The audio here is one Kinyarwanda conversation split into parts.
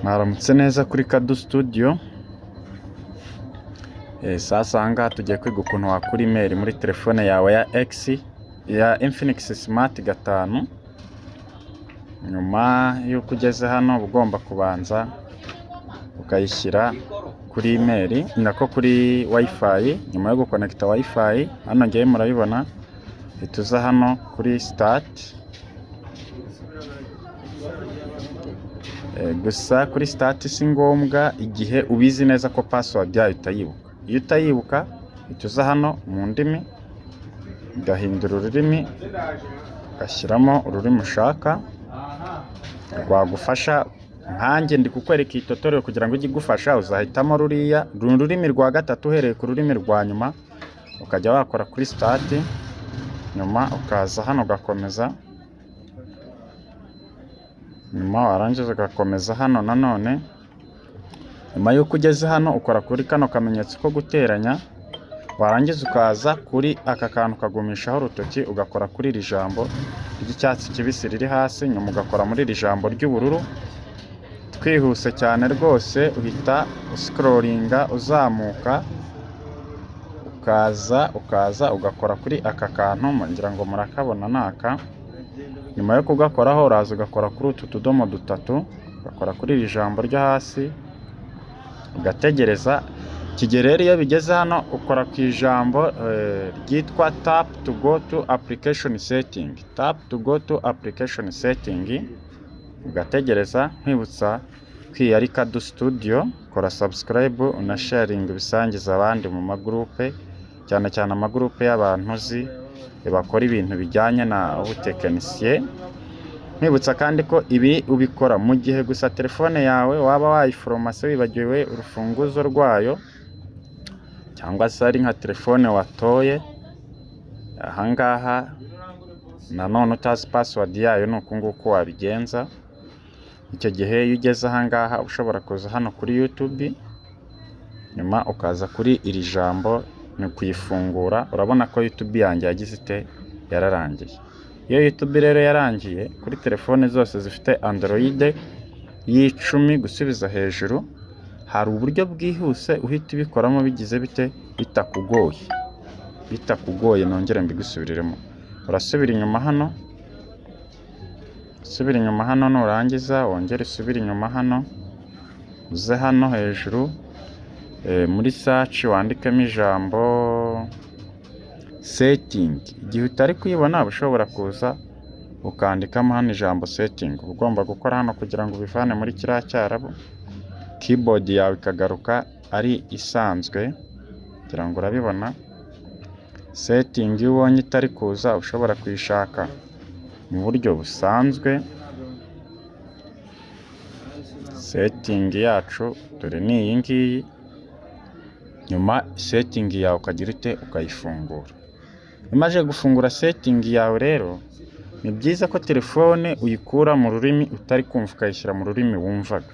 Mwaramutse neza kuri Kadu Studio. Sasa ahangaha tugiye kwiga ukuntu wakura email muri telefone yawe ya X ya Infinix Smart 5. Nyuma y'uko ugeze hano ugomba kubanza ukayishyira kuri email nako kuri wifi. Nyuma yo guconnecta wifi hano ngiye murabibona, ituza hano kuri start. Gusa kuri start si ngombwa igihe ubizi neza ko password yayo utayibuka. Iyo utayibuka ituza hano mu ndimi, ugahindura ururimi, ugashyiramo ururimi ushaka rwagufasha. Nkanjye ndi kukwereka iyi tutorial kugira ngo ujye igufasha, uzahitamo ruriya rurimi rwa gatatu uhereye ku rurimi rwa nyuma, ukajya wakora kuri start. Nyuma ukaza hano ugakomeza, nyuma warangiza ugakomeza hano nanone. Nyuma y'uko ugeze hano ukora kuri kano kamenyetso ko guteranya, warangiza ukaza kuri aka kantu kagumishaho urutoki, ugakora kuri iri jambo ry'icyatsi kibisi riri hasi. Nyuma ugakora muri iri jambo ry'ubururu. Twihuse cyane rwose uhita scrollinga uzamuka, ukaza ugakora kuri aka kantu, ngira ngo murakabona naka. Nyuma yo kugakoraho uraza ugakora kuri utu tudomo dutatu, ugakora kuri iri jambo ryo hasi, ugategereza. Kigerere iyo bigeze hano ukora ku ijambo ryitwa tap to go to application setting. Tap to go to application setting, ugategereza. Nkwibutsa ko ari Kadu Studio, kora subscribe una sharing bisangiza abandi mu magroupe, cyane cyane amagroupe y'abantu uzi bakora ibintu bijyanye na ubutekinisiye. Nkwibutsa kandi ko ibi ubikora mu gihe gusa telefone yawe waba wayiforomase wibagiwe urufunguzo rwayo, cyangwa se ari nka telefone watoye. Ahangaha nanone utazi password yayo ni uku nguku wabigenza. Icyo gihe iyo ugeze ahangaha ushobora kuza hano kuri YouTube, nyuma ukaza kuri iri jambo ni kuyifungura. Urabona ko YouTube yanjye yagize ite, yararangiye. Iyo YouTube rero yarangiye kuri telefone zose zifite Android y'10 gusubiza hejuru, hari uburyo bwihuse uhita ubikoramo bigize bite, bitakugoye. Nongere mbigusubiriremo. Urasubira inyuma hano, subira inyuma hano, nurangiza wongere usubira inyuma hano, uze hano hejuru muri search wandikemo ijambo setting. Igihe utari kuyibona ushobora kuza ukandikamo hano ijambo setting. Ugomba gukora hano kugira ngo ubivane muri kiriya cyarabu, keyboard yawe ikagaruka ari isanzwe. Kugira ngo urabibona setting, iyo ubonye itari kuza ushobora kuyishaka mu buryo busanzwe. Setting yacu dore ni iyi ngiyi. Nyuma setting yawe ukagira ute, ukayifungura. Umaze gufungura setting yawe rero, ni byiza ko telefone uyikura mu rurimi utari kumva ukayishyira mu rurimi wumvaga.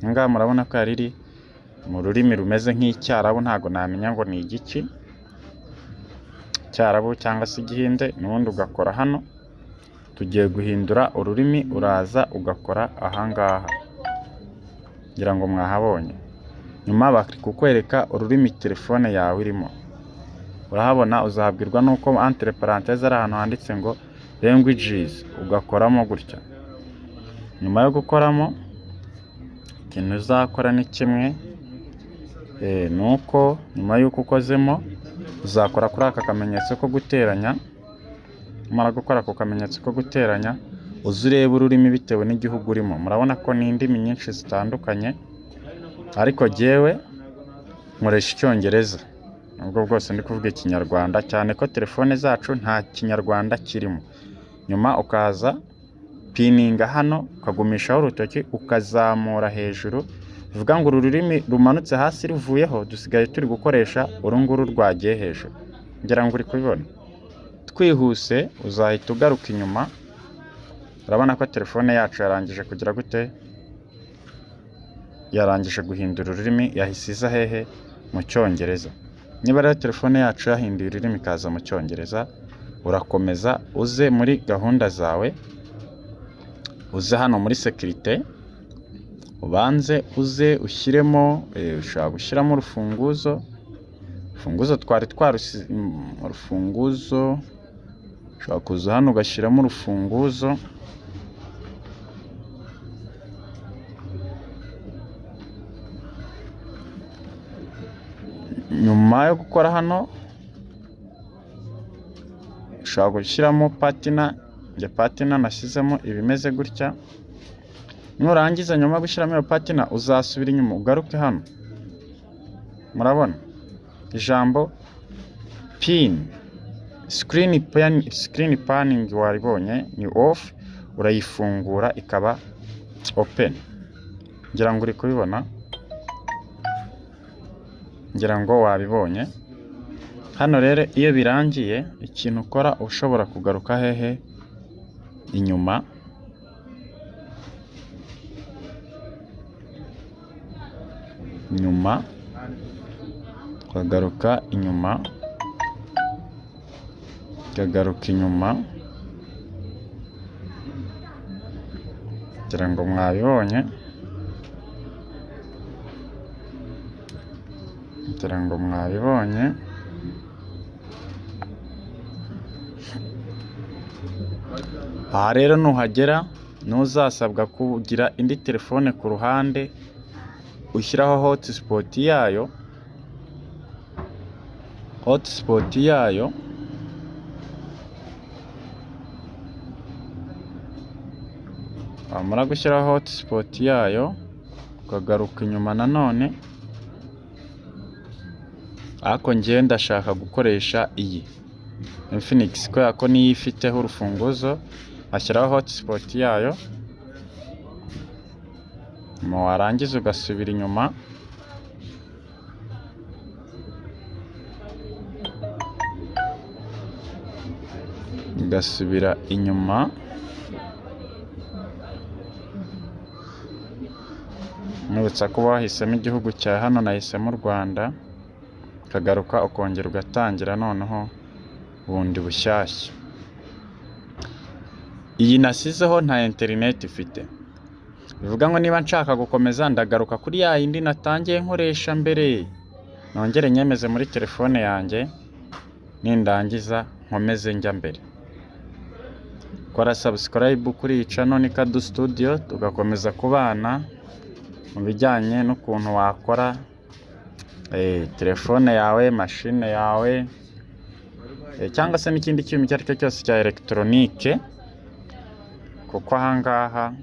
Ngaha murabona ko yariri mu rurimi rumeze nk'icyarabu, ntago namenya ngo ni igiki, cyarabu cyangwa se igihinde. Nubundi ugakora hano, tugiye guhindura ururimi, uraza ugakora ahangaha, ngira ngo mwahabonye. Nyuma bari kukwereka ururimi telefone yawe irimo. Urahabona, uzahabwirwa nuko entre parenthèses ari ahantu handitse ngo languages, ugakoramo gutya. Nyuma yo gukoramo, ikintu uzakora ni kimwe, nuko nyuma y'uko ukozemo uzakora kuri aka kamenyetso ko guteranya. Umara gukora ku kamenyetso ko guteranya, uzureba ururimi bitewe n'igihugu urimo. Murabona ko ni indimi nyinshi zitandukanye, ariko jyewe nkoresha Icyongereza. Nubwo bwose ndi kuvuga Ikinyarwanda, cyane ko telefone zacu nta Kinyarwanda kirimo. Nyuma ukaza pininga hano, ukagumishaho urutoki, ukazamura hejuru. Bivuga ngo uru rurimi rumanutse hasi ruvuyeho, dusigaye turi gukoresha urunguru rwagiye hejuru. Ngira ngo uri kubibona. Twihuse uzahita ugaruka inyuma. Urabona ko telefone yacu yarangije kugira gute, yarangije guhindura ururimi, yahisiza hehe, mu Cyongereza. Niba rero telefone yacu yahinduye ururimi ikaza mu Cyongereza, urakomeza uze muri gahunda zawe. uze hano muri sekirite, ubanze uze ushyiremo, ushobora gushyiramo urufunguzo twari twarusize, urufunguzo ushobora kuza hano ugashyiramo urufunguzo, nyuma yo gukora hano ushobora gushyiramo patina. Njye patina nashyizemo ibimeze gutya. Nurangiza nyuma yo gushyiramo iyo patina uzasubira inyuma ugaruke hano, murabona ijambo pin, screen panning waribonye ni off, urayifungura ikaba open. Ngira ngo uri kubibona, ngira ngo wabibonye. Hano rero iyo birangiye ikintu ukora ushobora kugaruka hehe inyuma, ukagaruka inyuma, kugira ngo mwabibonye, aha rero nuhagera ntuzasabwa kugira indi telefone ku ruhande, ushyiraho hotspot yayo, wamara gushyiraho hotspot yayo ukagaruka inyuma nanone. Ariko njyewe ndashaka gukoresha iyi Infinix kubera ko niyo ifiteho urufunguzo, ashyiraho hotspot yayo, warangiza ugasubira inyuma, nibutsa ko wahisemo igihugu cya hano nahisemo u Rwanda, ukagaruka ukongera ugatangira noneho bundi bushyashya. Iyi nasizeho nta interineti ifite, bivuga ngo niba nshaka gukomeza ndagaruka kuri ya yindi natangiye nkoresha mbere, nongere nyemeze muri telefone yanjye, nindangiza nkomeze njya mbere. Kora subscribe kuri iyi channel ni Kadu Studio, tugakomeza kubana mu bijyanye n'ukuntu wakora telefone yawe, mashine yawe, cyangwa se n'ikindi kintu icyo ari cyo cyose cya elegitoronike, kuko ahangaha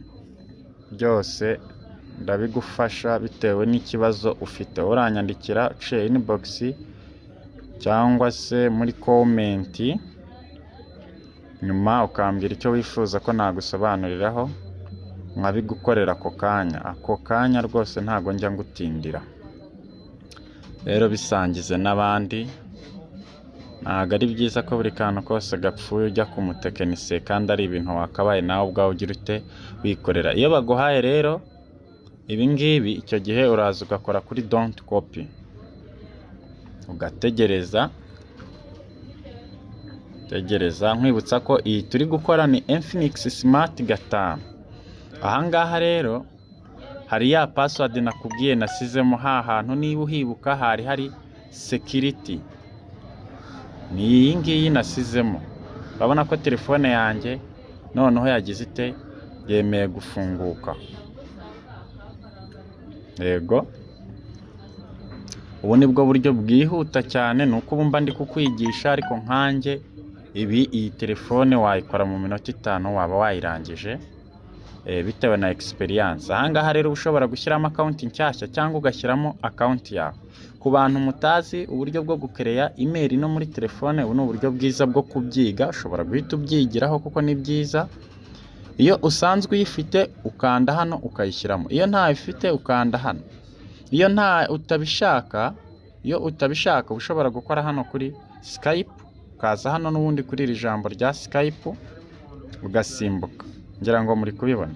byose ndabigufasha bitewe n'ikibazo ufite. Uranyandikira uciye inbox cyangwa se muri komenti, nyuma ukambwira icyo wifuza ko nagusobanuriraho, nkabigukorera ako kanya rwose, ntago njya ngutindira. Rero bisangize n'abandi, ntabwo ari byiza ko buri kantu kose gapfuye ujya ku mutekinisiye, kandi ari ibintu wakabaye nawe ubwawe ugira ute wikorera. Iyo baguhaye rero ibi ngibi, icyo gihe uraza ugakora kuri don't copy, ugategereza. Nkwibutsa ko iyi turi gukora ni Infinix Smart 5. Ahangaha rero hari ya password nakubwiye nasizemo hantu, niba uhibuka hari security, ni iyi ngiyi nasizemo. Urabona ko telefone yanjye noneho yagize ite, yemeye gufunguka. Yego, ubu nibwo buryo bwihuta cyane, nuko ubu mba ndi kukwigisha, ariko nkanjye iyi telefone wayikora mu minota 5 waba wayirangije, bitewe na experience. Ahangaha rero ushobora gushyiramo account nshyashya cyangwa ugashyiramo account yawe. Ku bantu mutazi uburyo bwo gukereya email no muri telefone, ubu ni uburyo bwiza bwo kubyiga, ushobora guhita ubyigiraho kuko ni byiza. Iyo usanzwe uyifite ukanda hano ukayishyiramo, iyo ntayo ifite ukanda hano. Iyo utabishaka ushobora gukora hano kuri Skype, ukaza hano n'ubundi kuri iri jambo rya Skype ugasimbuka. Ngira ngo muri kubibona,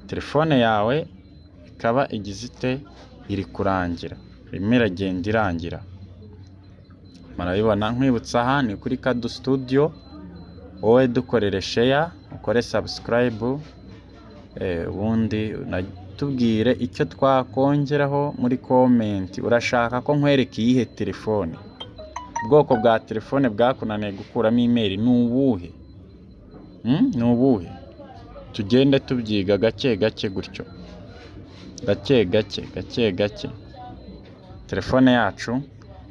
telefone yawe ikaba igize ite, iri kurangira, irimo iragenda irangira. Murabibona, nkwibutsa aha ni kuri Kadu Studio, wowe dukorere share, ukore subscribe, ubundi tubwire icyo twakongeraho muri komenti. Urashaka ko nkwereka iyihe telefone? Ubwoko bwa telefone bwakunaniye gukuramo imeri ni ubuhe? Ni ubuhe? Tugende tubyiga gake gake gutyo, gake gake. Telefone yacu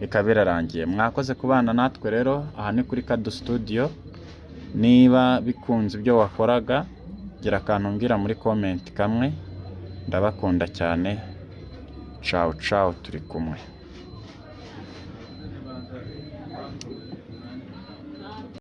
ikaba irarangiye. Mwakoze kubana natwe rero, aha ni kuri Kado Studio. Niba bikunze ibyo wakoraga, gira akantu mbwira muri komenti kamwe. Ndabakunda cyane. Ciao ciao, turi kumwe.